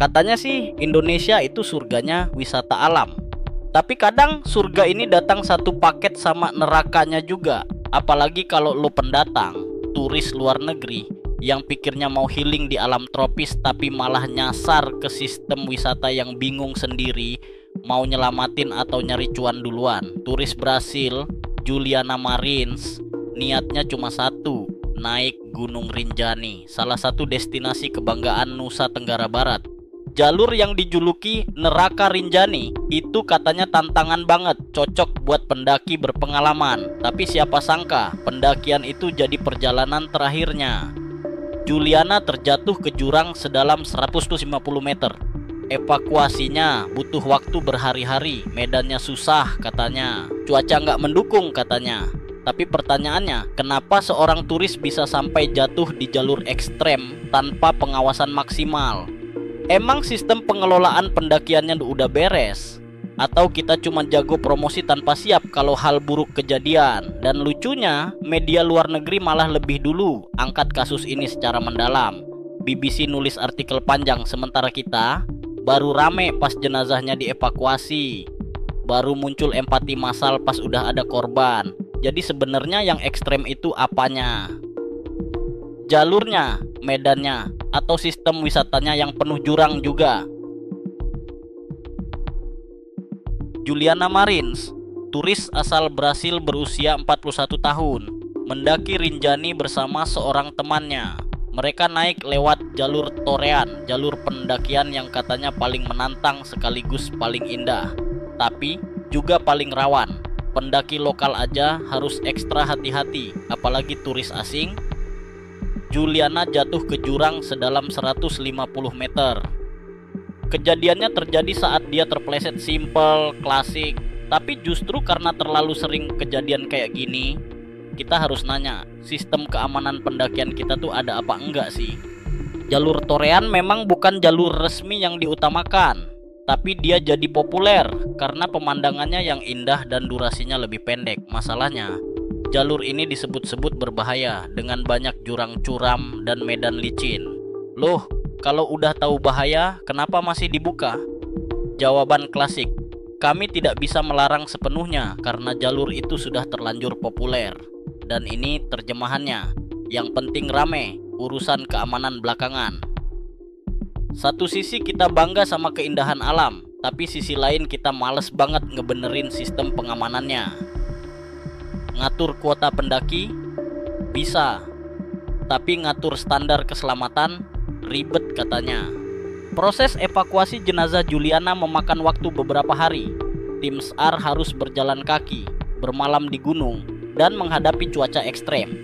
Katanya sih Indonesia itu surganya wisata alam. Tapi kadang surga ini datang satu paket sama nerakanya juga. Apalagi kalau lo pendatang, turis luar negeri yang pikirnya mau healing di alam tropis tapi malah nyasar ke sistem wisata yang bingung sendiri, mau nyelamatin atau nyari cuan duluan. Turis Brasil, Juliana Marins, niatnya cuma satu, naik Gunung Rinjani, salah satu destinasi kebanggaan Nusa Tenggara Barat. Jalur yang dijuluki Neraka Rinjani itu katanya tantangan banget, cocok buat pendaki berpengalaman. Tapi siapa sangka pendakian itu jadi perjalanan terakhirnya. Juliana terjatuh ke jurang sedalam 150 meter. Evakuasinya butuh waktu berhari-hari, medannya susah katanya, cuaca nggak mendukung katanya. Tapi pertanyaannya, kenapa seorang turis bisa sampai jatuh di jalur ekstrem tanpa pengawasan maksimal? Emang sistem pengelolaan pendakiannya udah beres? Atau kita cuma jago promosi tanpa siap kalau hal buruk kejadian? Dan lucunya, media luar negeri malah lebih dulu angkat kasus ini secara mendalam. BBC nulis artikel panjang, sementara kita baru rame pas jenazahnya dievakuasi. Baru muncul empati massal pas udah ada korban. Jadi sebenarnya yang ekstrem itu apanya? Jalurnya, medannya, atau sistem wisatanya yang penuh jurang juga? Juliana Marins, turis asal Brasil berusia 41 tahun, mendaki Rinjani bersama seorang temannya. Mereka naik lewat jalur Torean, jalur pendakian yang katanya paling menantang sekaligus paling indah, tapi juga paling rawan. Pendaki lokal aja harus ekstra hati-hati, apalagi turis asing. Juliana jatuh ke jurang sedalam 150 meter. Kejadiannya terjadi saat dia terpleset, simple, klasik. Tapi justru karena terlalu sering kejadian kayak gini, kita harus nanya, sistem keamanan pendakian kita tuh ada apa enggak sih? Jalur Torean memang bukan jalur resmi yang diutamakan, tapi dia jadi populer karena pemandangannya yang indah dan durasinya lebih pendek. Masalahnya, jalur ini disebut-sebut berbahaya dengan banyak jurang curam dan medan licin. Loh, kalau udah tahu bahaya, kenapa masih dibuka? Jawaban klasik, kami tidak bisa melarang sepenuhnya karena jalur itu sudah terlanjur populer. Dan ini terjemahannya, yang penting rame, urusan keamanan belakangan. Satu sisi kita bangga sama keindahan alam, tapi sisi lain kita males banget ngebenerin sistem pengamanannya. Ngatur kuota pendaki bisa, tapi ngatur standar keselamatan ribet katanya. Proses evakuasi jenazah Juliana memakan waktu beberapa hari. Tim SAR harus berjalan kaki, bermalam di gunung, dan menghadapi cuaca ekstrem.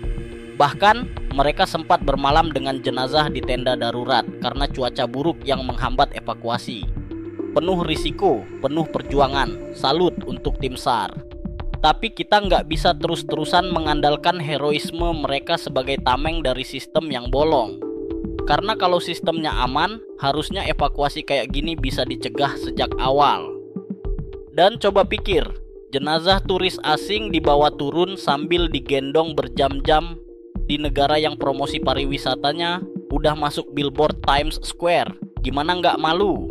Bahkan mereka sempat bermalam dengan jenazah di tenda darurat karena cuaca buruk yang menghambat evakuasi. Penuh risiko, penuh perjuangan, salut untuk tim SAR. Tapi kita nggak bisa terus-terusan mengandalkan heroisme mereka sebagai tameng dari sistem yang bolong. Karena kalau sistemnya aman, harusnya evakuasi kayak gini bisa dicegah sejak awal. Dan coba pikir, jenazah turis asing dibawa turun sambil digendong berjam-jam di negara yang promosi pariwisatanya udah masuk billboard Times Square. Gimana nggak malu?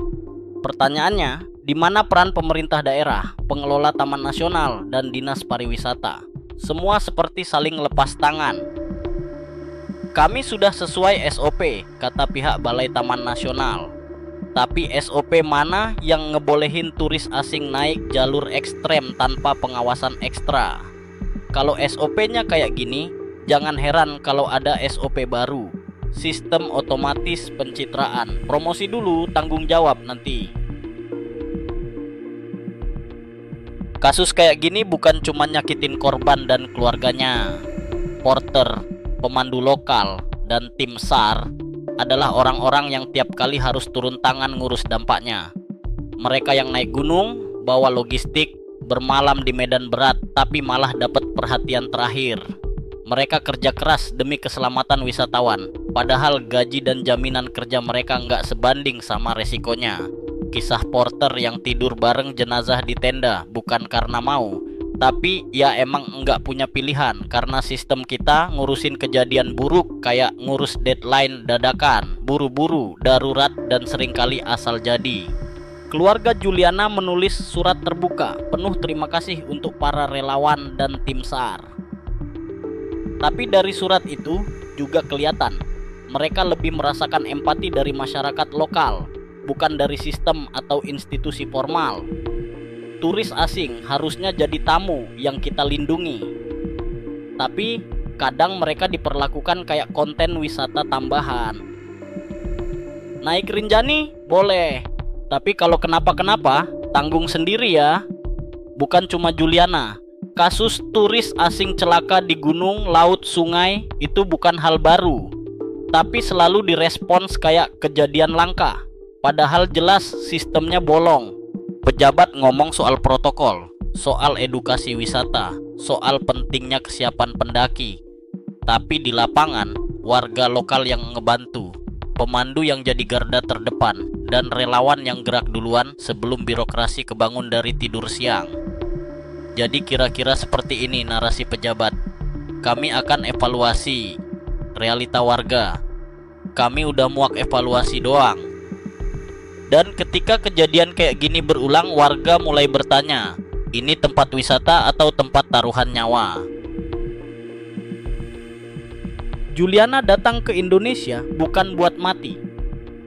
Pertanyaannya, di mana peran pemerintah daerah, pengelola taman nasional, dan dinas pariwisata? Semua seperti saling lepas tangan. Kami sudah sesuai SOP, kata pihak Balai Taman Nasional. Tapi SOP mana yang ngebolehin turis asing naik jalur ekstrem tanpa pengawasan ekstra? Kalau SOP-nya kayak gini, jangan heran kalau ada SOP baru. Sistem otomatis pencitraan. Promosi dulu, tanggung jawab nanti. Kasus kayak gini bukan cuma nyakitin korban dan keluarganya. Porter, pemandu lokal, dan tim SAR adalah orang-orang yang tiap kali harus turun tangan ngurus dampaknya. Mereka yang naik gunung, bawa logistik, bermalam di medan berat, tapi malah dapat perhatian terakhir. Mereka kerja keras demi keselamatan wisatawan, padahal gaji dan jaminan kerja mereka nggak sebanding sama resikonya. Kisah porter yang tidur bareng jenazah di tenda bukan karena mau, Tapi ya emang nggak punya pilihan karena sistem kita ngurusin kejadian buruk kayak ngurus deadline dadakan, buru-buru, darurat, dan seringkali asal jadi. Keluarga Juliana menulis surat terbuka penuh terima kasih untuk para relawan dan tim SAR. Tapi dari surat itu juga kelihatan mereka lebih merasakan empati dari masyarakat lokal, bukan dari sistem atau institusi formal. Turis asing harusnya jadi tamu yang kita lindungi. Tapi kadang mereka diperlakukan kayak konten wisata tambahan. Naik Rinjani boleh, tapi kalau kenapa-kenapa tanggung sendiri ya. Bukan cuma Juliana, kasus turis asing celaka di gunung, laut, sungai itu bukan hal baru, tapi selalu direspons kayak kejadian langka, padahal jelas sistemnya bolong. Pejabat ngomong soal protokol, soal edukasi wisata, soal pentingnya kesiapan pendaki. Tapi di lapangan, warga lokal yang ngebantu, pemandu yang jadi garda terdepan, dan relawan yang gerak duluan sebelum birokrasi kebangun dari tidur siang. Jadi kira-kira seperti ini narasi pejabat. Kami akan evaluasi realita warga. Kami udah muak evaluasi doang. Dan ketika kejadian kayak gini berulang, warga mulai bertanya, ini tempat wisata atau tempat taruhan nyawa? Juliana datang ke Indonesia bukan buat mati,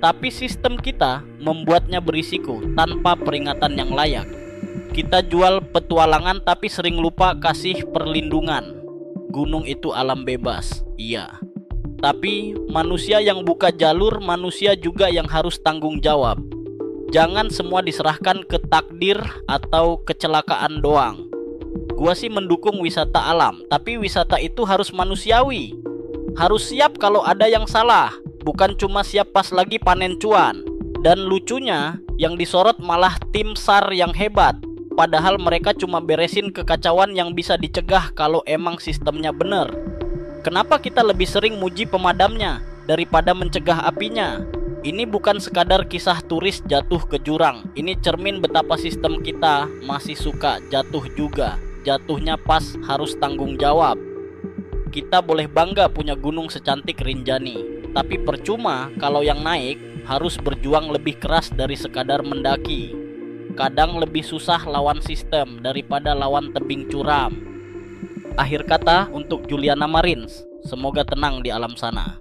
tapi sistem kita membuatnya berisiko tanpa peringatan yang layak. Kita jual petualangan tapi sering lupa kasih perlindungan. Gunung itu alam bebas, iya. Tapi manusia yang buka jalur, manusia juga yang harus tanggung jawab. Jangan semua diserahkan ke takdir atau kecelakaan doang. Gua sih mendukung wisata alam, tapi wisata itu harus manusiawi. Harus siap kalau ada yang salah, bukan cuma siap pas lagi panen cuan. Dan lucunya, yang disorot malah tim SAR yang hebat. Padahal mereka cuma beresin kekacauan yang bisa dicegah kalau emang sistemnya bener. Kenapa kita lebih sering muji pemadamnya daripada mencegah apinya? Ini bukan sekadar kisah turis jatuh ke jurang. Ini cermin betapa sistem kita masih suka jatuh juga. Jatuhnya pas harus tanggung jawab. Kita boleh bangga punya gunung secantik Rinjani, tapi percuma kalau yang naik harus berjuang lebih keras dari sekadar mendaki. Kadang lebih susah lawan sistem daripada lawan tebing curam. Akhir kata untuk Juliana Marins, semoga tenang di alam sana.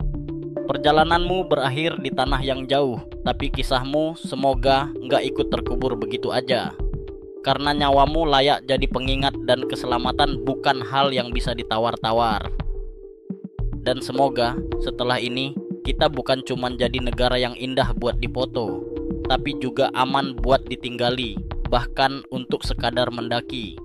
Perjalananmu berakhir di tanah yang jauh, tapi kisahmu semoga nggak ikut terkubur begitu aja. Karena nyawamu layak jadi pengingat dan keselamatan bukan hal yang bisa ditawar-tawar. Dan semoga setelah ini kita bukan cuma jadi negara yang indah buat dipoto, tapi juga aman buat ditinggali, bahkan untuk sekadar mendaki.